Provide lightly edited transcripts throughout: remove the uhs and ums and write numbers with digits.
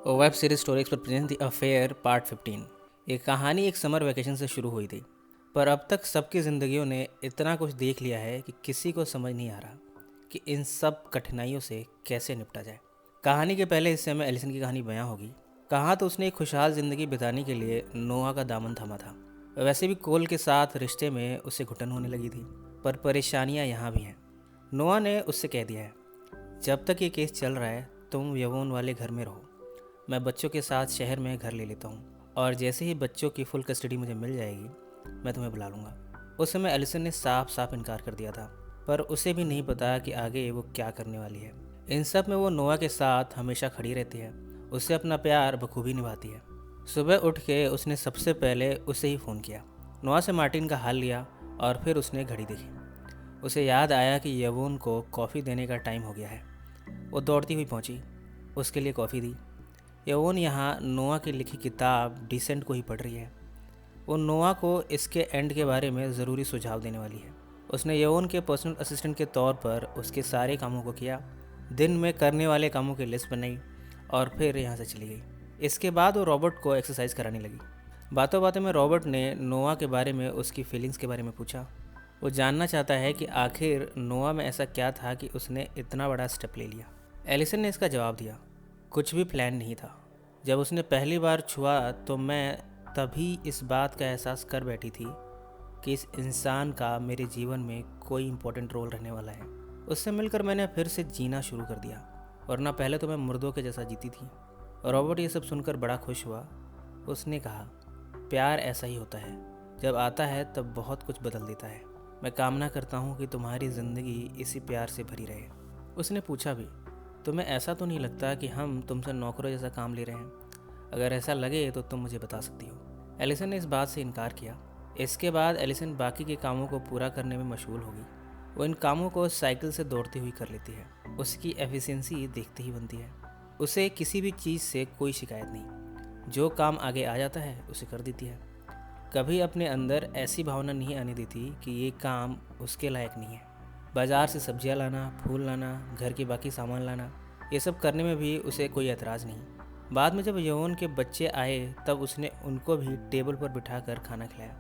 Web series stories पर present the affair part 15। ये कहानी एक समर वैकेशन से शुरू हुई थी, पर अब तक सबकी ज़िंदगियों ने इतना कुछ देख लिया है कि किसी को समझ नहीं आ रहा कि इन सब कठिनाइयों से कैसे निपटा जाए। कहानी के पहले हिस्से में एलिसन की कहानी बयां होगी। कहाँ तो उसने एक खुशहाल ज़िंदगी बिताने के लिए नोआ का दामन थामा था। वैसे भी कोल के साथ रिश्ते में उसे घुटन होने लगी थी, पर परेशानियाँ यहाँ भी हैं। नोआ ने उससे कह दिया है, जब तक ये केस चल रहा है तुम यवोन वाले घर में रहो, मैं बच्चों के साथ शहर में घर ले लेता हूँ और जैसे ही बच्चों की फुल कस्टडी मुझे मिल जाएगी मैं तुम्हें बुला लूँगा। उस समय एलिसन ने साफ साफ इनकार कर दिया था, पर उसे भी नहीं पता कि आगे वो क्या करने वाली है। इन सब में वो नोआ के साथ हमेशा खड़ी रहती है, उससे अपना प्यार बखूबी निभाती है। सुबह उठ के उसने सबसे पहले उसे ही फ़ोन किया, नोआ से मार्टिन का हाल लिया और फिर उसने घड़ी देखी। उसे याद आया कि यवोन को कॉफ़ी देने का टाइम हो गया है। वो दौड़ती हुई पहुंची, उसके लिए कॉफ़ी दी। यवोन यहाँ नोआ की लिखी किताब डिसेंट को ही पढ़ रही है। वो नोआ को इसके एंड के बारे में ज़रूरी सुझाव देने वाली है। उसने यवोन के पर्सनल असिस्टेंट के तौर पर उसके सारे कामों को किया, दिन में करने वाले कामों की लिस्ट बनाई और फिर यहाँ से चली गई। इसके बाद वो रॉबर्ट को एक्सरसाइज कराने लगी। बातों बातों में रॉबर्ट ने नोआ के बारे में, उसकी फीलिंग्स के बारे में पूछा। वो जानना चाहता है कि आखिर नोआ में ऐसा क्या था कि उसने इतना बड़ा स्टेप ले लिया। एलिसन ने इसका जवाब दिया, कुछ भी प्लान नहीं था। जब उसने पहली बार छुआ तो मैं तभी इस बात का एहसास कर बैठी थी कि इस इंसान का मेरे जीवन में कोई इम्पोर्टेंट रोल रहने वाला है। उससे मिलकर मैंने फिर से जीना शुरू कर दिया, वरना पहले तो मैं मुर्दों के जैसा जीती थी। रॉबर्ट ये सब सुनकर बड़ा खुश हुआ। उसने कहा, प्यार ऐसा ही होता है, जब आता है तब बहुत कुछ बदल देता है। मैं कामना करता हूँ कि तुम्हारी ज़िंदगी इसी प्यार से भरी रहे। उसने पूछा भी, तुम्हें ऐसा तो नहीं लगता कि हम तुमसे नौकरों जैसा काम ले रहे हैं? अगर ऐसा लगे तो तुम मुझे बता सकती हो। एलिसन ने इस बात से इनकार किया। इसके बाद एलिसन बाकी के कामों को पूरा करने में मशगूल होगी। वो इन कामों को साइकिल से दौड़ती हुई कर लेती है। उसकी एफिशिएंसी देखते ही बनती है। उसे किसी भी चीज़ से कोई शिकायत नहीं। जो काम आगे आ जाता है उसे कर देती है। कभी अपने अंदर ऐसी भावना नहीं आने देती कि ये काम उसके लायक नहीं है। बाज़ार से सब्जियां लाना, फूल लाना, घर के बाकी सामान लाना, ये सब करने में भी उसे कोई एतराज़ नहीं। बाद में जब यवोन के बच्चे आए तब उसने उनको भी टेबल पर बिठाकर खाना खिलाया।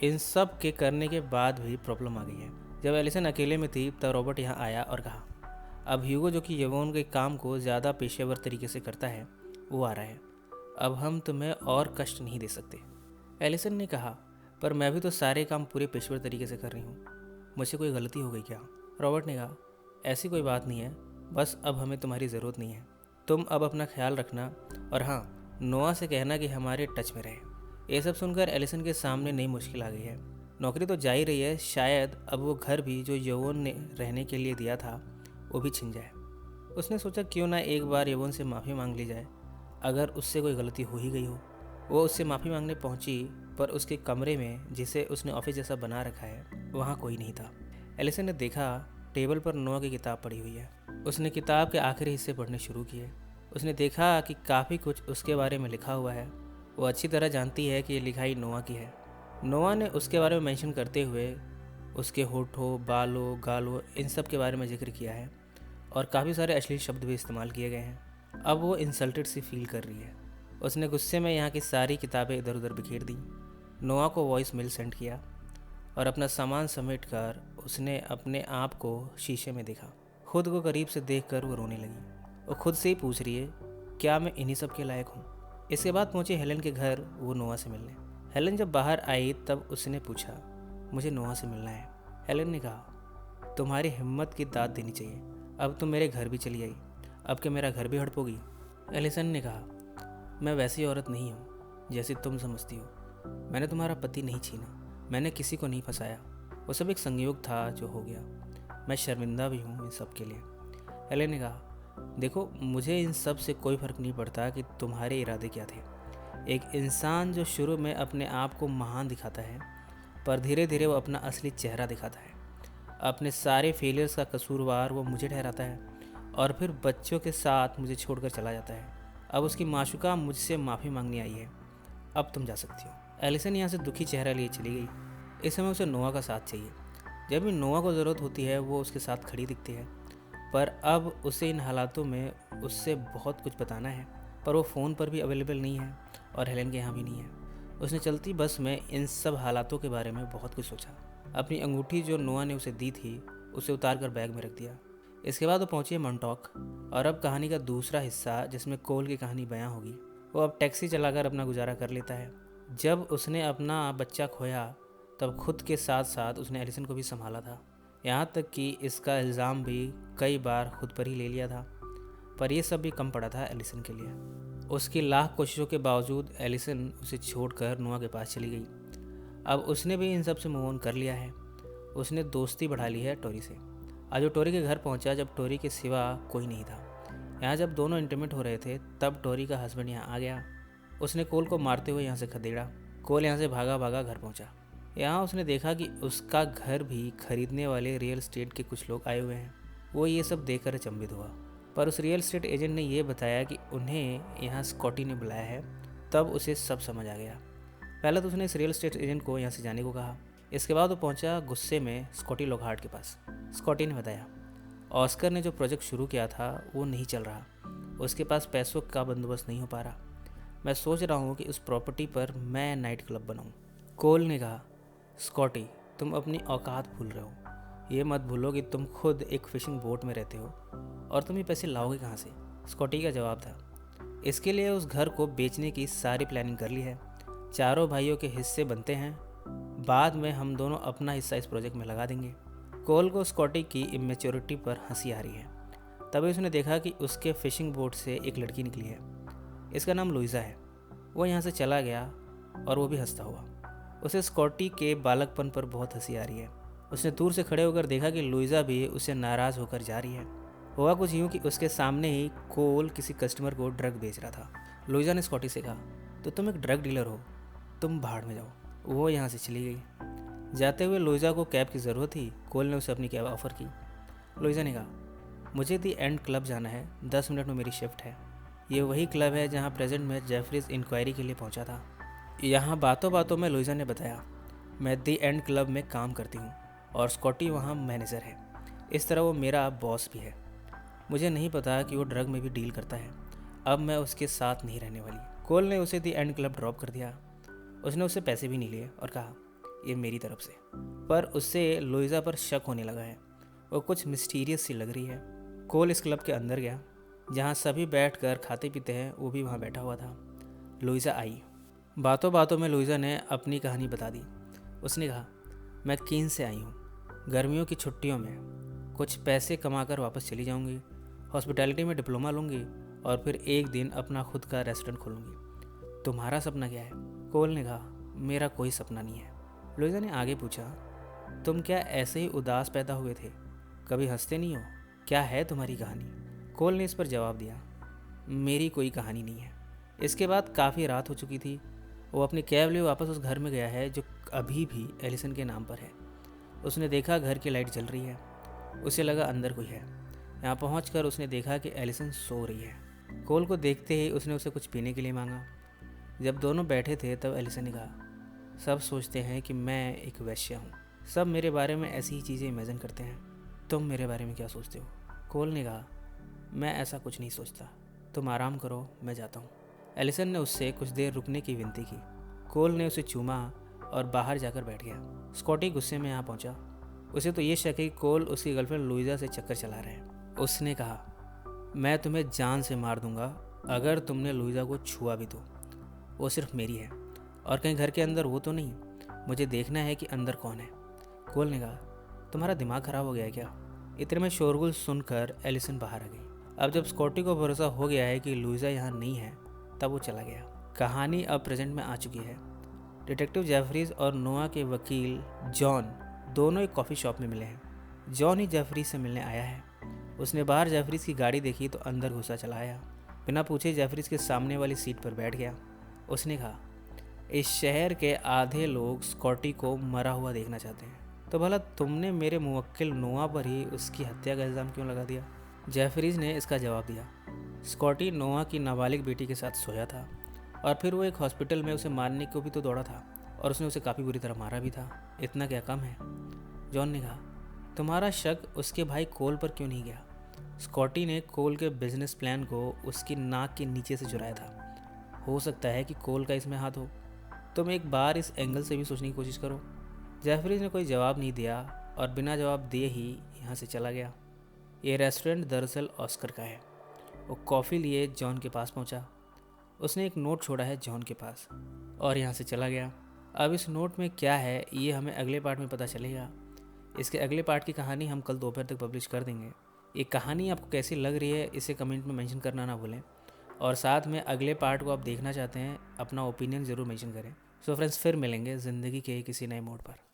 इन सब के करने के बाद भी प्रॉब्लम आ गई है। जब एलिसन अकेले में थी तब रॉबर्ट यहाँ आया और कहा, अब ह्यूगो जो कि यवोन के काम को ज़्यादा पेशेवर तरीके से करता है वो आ रहा है। अब हम तुम्हें और कष्ट नहीं दे सकते। एलिसन ने कहा, पर मैं भी तो सारे काम पूरे पेशेवर तरीके से कर रही हूँ, मुझसे कोई गलती हो गई क्या? रॉबर्ट ने कहा, ऐसी कोई बात नहीं है, बस अब हमें तुम्हारी ज़रूरत नहीं है। तुम अब अपना ख्याल रखना और हाँ, नोआ से कहना कि हमारे टच में रहे। ये सब सुनकर एलिसन के सामने नई मुश्किल आ गई है। नौकरी तो जा ही रही है, शायद अब वो घर भी जो यवोन ने रहने के लिए दिया था वो भी छिन जाए। उसने सोचा क्यों ना एक बार यवोन से माफ़ी मांग ली जाए, अगर उससे कोई गलती हो ही गई हो। वो उससे माफ़ी मांगने पहुंची, पर उसके कमरे में, जिसे उसने ऑफिस जैसा बना रखा है, वहाँ कोई नहीं था। एलिसन ने देखा टेबल पर नोआ की किताब पड़ी हुई है। उसने किताब के आखिरी हिस्से पढ़ने शुरू किए। उसने देखा कि काफ़ी कुछ उसके बारे में लिखा हुआ है। वो अच्छी तरह जानती है कि ये लिखाई नोआ की है। नोआ ने उसके बारे में मेंशन करते हुए उसके होठों, बालों, गालों, इन सब के बारे में जिक्र किया है और काफ़ी सारे अश्लील शब्द भी इस्तेमाल किए गए हैं। अब वो इंसल्टेड सी फील कर रही है। उसने गुस्से में यहाँ की सारी किताबें इधर उधर बिखेर दी। नोआ को वॉइस मेल सेंड किया और अपना सामान समेट कर उसने अपने आप को शीशे में देखा। खुद को करीब से देखकर वो रोने लगी। वो खुद से ही पूछ रही है, क्या मैं इन्हीं सब के लायक हूँ? इसके बाद पहुंची हेलन के घर वो नोआ से मिलने। हेलन जब बाहर आई तब उसने पूछा, मुझे नोआ से मिलना है। हेलन ने कहा, तुम्हारी हिम्मत की दाद देनी चाहिए। अब तुम मेरे घर भी चली आई, अब क्या मेरा घर भी हड़पोगी? एलिसन ने कहा, मैं वैसी औरत नहीं हूँ जैसी तुम समझती हो। मैंने तुम्हारा पति नहीं छीना, मैंने किसी को नहीं फंसाया। वो सब एक संयोग था जो हो गया। मैं शर्मिंदा भी हूँ इन सब के लिए। हेलेन ने कहा, देखो मुझे इन सब से कोई फ़र्क नहीं पड़ता कि तुम्हारे इरादे क्या थे। एक इंसान जो शुरू में अपने आप को महान दिखाता है, पर धीरे धीरे वो अपना असली चेहरा दिखाता है। अपने सारे फेलियर्स का कसूरवार वो मुझे ठहराता है और फिर बच्चों के साथ मुझे छोड़कर चला जाता है। अब उसकी माशूका मुझसे माफ़ी मांगने आई है, अब तुम जा सकती हो। एलिसन यहाँ से दुखी चेहरा लिए चली गई। इस समय उसे नोआ का साथ चाहिए। जब भी नोआ को ज़रूरत होती है वो उसके साथ खड़ी दिखती है, पर अब उसे इन हालातों में उससे बहुत कुछ बताना है। पर वो फ़ोन पर भी अवेलेबल नहीं है और हेलेन के यहाँ भी नहीं है। उसने चलती बस में इन सब हालातों के बारे में बहुत कुछ सोचा। अपनी अंगूठी जो नोआ ने उसे दी थी उसे उतार कर बैग में रख दिया। इसके बाद वो पहुंची है मॉन्टॉक, और अब कहानी का दूसरा हिस्सा जिसमें कोल की कहानी बयां होगी। वो अब टैक्सी चलाकर अपना गुजारा कर लेता है। जब उसने अपना बच्चा खोया तब खुद के साथ साथ उसने एलिसन को भी संभाला था, यहाँ तक कि इसका इल्ज़ाम भी कई बार खुद पर ही ले लिया था। पर यह सब भी कम पड़ा था एलिसन के लिए। उसकी लाख कोशिशों के बावजूद एलिसन उसे छोड़कर नोआ के पास चली गई। अब उसने भी इन सब से मूव ऑन कर लिया है। उसने दोस्ती बढ़ा ली है टोरी से। आज वो टोरी के घर पहुंचा जब टोरी के सिवा कोई नहीं था। यहाँ जब दोनों इंटीमेट हो रहे थे तब टोरी का हस्बैंड यहाँ आ गया। उसने कोल को मारते हुए यहाँ से खदेड़ा। कोल यहाँ से भागा भागा घर पहुँचा। यहाँ उसने देखा कि उसका घर भी खरीदने वाले रियल एस्टेट के कुछ लोग आए हुए हैं। वो ये सब देखकर अचंभित हुआ, पर उस रियल एस्टेट एजेंट ने ये बताया कि उन्हें यहाँ स्कॉटी ने बुलाया है। तब उसे सब समझ आ गया। पहले तो उसने इस रियल एस्टेट एजेंट को यहाँ से जाने को कहा। इसके बाद वो पहुँचा गुस्से में स्कॉटी लॉकहार्ट के पास। स्कॉटी ने बताया ऑस्कर ने जो प्रोजेक्ट शुरू किया था वो नहीं चल रहा, उसके पास पैसों का बंदोबस्त नहीं हो पा रहा। मैं सोच रहा हूँ कि उस प्रॉपर्टी पर मैं नाइट क्लब बनाऊँ। कोल ने कहा स्कॉटी, तुम अपनी औकात भूल रहे हो। ये मत भूलो कि तुम खुद एक फिशिंग बोट में रहते हो और तुम ये पैसे लाओगे कहाँ से। स्कॉटी का जवाब था इसके लिए उस घर को बेचने की सारी प्लानिंग कर ली है। चारों भाइयों के हिस्से बनते हैं, बाद में हम दोनों अपना हिस्सा इस प्रोजेक्ट में लगा देंगे। कोल को स्कॉटी की इमेच्योरिटी पर हंसी आ रही है। तभी उसने देखा कि उसके फिशिंग बोट से एक लड़की निकली है। इसका नाम लुइजा है। वो यहाँ से चला गया और वो भी हंसता हुआ। उसे स्कॉटी के बालकपन पर बहुत हंसी आ रही है। उसने दूर से खड़े होकर देखा कि लुइजा भी उससे नाराज़ होकर जा रही है। हुआ कुछ यूँ कि उसके सामने ही कोल किसी कस्टमर को ड्रग बेच रहा था। लुइजा ने स्कॉटी से कहा तो तुम एक ड्रग डीलर हो, तुम भाड़ में जाओ। वो यहाँ से चली गई। जाते हुए लुइजा को कैब की ज़रूरत थी। कोल ने उसे अपनी कैब ऑफ़र की। लुइजा ने कहा मुझे दी एंड क्लब जाना है, 10 मिनट में मेरी शिफ्ट है। ये वही क्लब है जहाँ प्रेजेंट में जेफरीज इंक्वायरी के लिए पहुँचा था। यहाँ बातों बातों में लुइजा ने बताया मैं दी एंड क्लब में काम करती हूँ और स्कॉटी वहाँ मैनेजर है। इस तरह वो मेरा बॉस भी है। मुझे नहीं पता कि वो ड्रग में भी डील करता है। अब मैं उसके साथ नहीं रहने वाली। कोल ने उसे दी एंड क्लब ड्रॉप कर दिया। उसने उससे पैसे भी नहीं लिए और कहा ये मेरी तरफ से। पर उससे लुइजा पर शक होने लगा है। वो कुछ मिस्टीरियस सी लग रही है। कोल इस क्लब के अंदर गया जहाँ सभी बैठकर खाते पीते हैं। वो भी वहाँ बैठा हुआ था। लुइजा आई। बातों बातों में लुइजा ने अपनी कहानी बता दी। उसने कहा मैं कीन से आई हूँ, गर्मियों की छुट्टियों में कुछ पैसे कमाकर वापस चली जाऊँगी, हॉस्पिटैलिटी में डिप्लोमा लूँगी और फिर एक दिन अपना खुद का रेस्टोरेंट खोलूँगी। तुम्हारा सपना क्या है? कोल ने कहा मेरा कोई सपना नहीं है। लुइजा ने आगे पूछा तुम क्या ऐसे ही उदास पैदा हुए थे, कभी हंसते नहीं हो? क्या है तुम्हारी कहानी? कोल ने इस पर जवाब दिया मेरी कोई कहानी नहीं है। इसके बाद काफ़ी रात हो चुकी थी। वो अपनी कैब लिए वापस उस घर में गया है जो अभी भी एलिसन के नाम पर है। उसने देखा घर की लाइट जल रही है। उसे लगा अंदर कोई है। यहाँ पहुंचकर उसने देखा कि एलिसन सो रही है। कोल को देखते ही उसने उसे कुछ पीने के लिए मांगा। जब दोनों बैठे थे तब एलिसन ने कहा सब सोचते हैं कि मैं एक वैश्य हूँ, सब मेरे बारे में ऐसी ही चीज़ें इमेजिन करते हैं। तुम मेरे बारे में क्या सोचते हो? कोल ने कहा मैं ऐसा कुछ नहीं सोचता, तुम आराम करो, मैं जाता हूँ। एलिसन ने उससे कुछ देर रुकने की विनती की। कोल ने उसे चूमा और बाहर जाकर बैठ गया। स्कॉटी गुस्से में यहाँ पहुँचा। उसे तो ये शक है कि कोल उसकी गर्लफ्रेंड लुइजा से चक्कर चला रहे हैं। उसने कहा मैं तुम्हें जान से मार दूंगा अगर तुमने लुइजा को छुआ भी तो। वो सिर्फ मेरी है और कहीं घर के अंदर वो तो नहीं। मुझे देखना है कि अंदर कौन है। कोल ने कहा तुम्हारा दिमाग ख़राब हो गया है क्या? इतने में शोरगुल सुनकर एलिसन बाहर आ गई। अब जब स्कॉटी को भरोसा हो गया है कि लुइजा यहाँ नहीं है तब वो चला गया। कहानी अब प्रेजेंट में आ चुकी है। डिटेक्टिव जेफरीज और नोआ के वकील जॉन दोनों एक कॉफ़ी शॉप में मिले हैं। जॉन ही जेफरीज से मिलने आया है। उसने बाहर जेफरीज की गाड़ी देखी तो अंदर घुसा चला आया। बिना पूछे जेफरीज के सामने वाली सीट पर बैठ गया। उसने कहा इस शहर के आधे लोग स्कॉटी को मरा हुआ देखना चाहते हैं, तो भला तुमने मेरे मुवक्किल नोआ पर ही उसकी हत्या का इल्ज़ाम क्यों लगा दिया? जेफरीज ने इसका जवाब दिया स्कॉटी नोआ की नाबालिग बेटी के साथ सोया था और फिर वो एक हॉस्पिटल में उसे मारने को भी तो दौड़ा था और उसने उसे काफ़ी बुरी तरह मारा भी था। इतना क्या कम है? जॉन ने कहा तुम्हारा शक उसके भाई कोल पर क्यों नहीं गया? स्कॉटी ने कोल के बिजनेस प्लान को उसकी नाक के नीचे से चुराया था। हो सकता है कि कोल का इसमें हाथ हो। तुम एक बार इस एंगल से भी सोचने की कोशिश करो। जेफरीज ने कोई जवाब नहीं दिया और बिना जवाब दिए ही यहाँ से चला गया। ये रेस्टोरेंट दरअसल ऑस्कर का है। वो कॉफ़ी लिए जॉन के पास पहुँचा। उसने एक नोट छोड़ा है जॉन के पास और यहाँ से चला गया। अब इस नोट में क्या है ये हमें अगले पार्ट में पता चलेगा। इसके अगले पार्ट की कहानी हम कल दोपहर तक पब्लिश कर देंगे। ये कहानी आपको कैसी लग रही है इसे कमेंट में मेंशन करना ना भूलें, और साथ में अगले पार्ट को आप देखना चाहते हैं अपना ओपिनियन ज़रूर मेंशन करें। सो फ्रेंड्स, फिर मिलेंगे ज़िंदगी के किसी नए मोड़ पर।